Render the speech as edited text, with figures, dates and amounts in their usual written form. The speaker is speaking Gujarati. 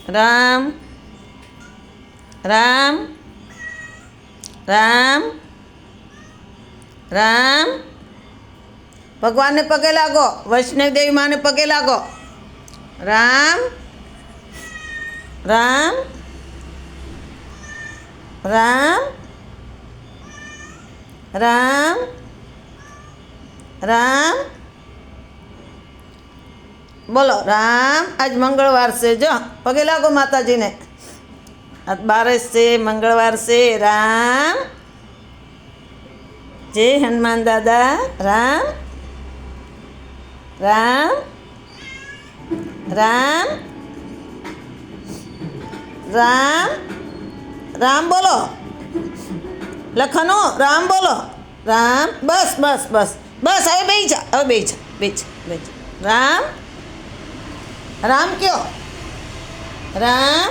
રામ રામ રામ રામ. ભગવાનને પગે લાગો, વૈષ્ણવ દેવી માને પગે લાગો. રામ રામ રામ રામ રામ. બોલો રામ. આજ મંગળવાર છે, જો પગે લાગો માતાજીને. આજ બારસ છે, મંગળવાર છે. રામ. જય હનુમાન દાદા. રામ રામ રામ રામ રામ. બોલો લખનો રામ બોલો. રામ. બસ બસ બસ બસ. હવે બેસી જા, હવે બેસી જા, બેસી જા, બેસી જા. રામ રામ કયો. રામ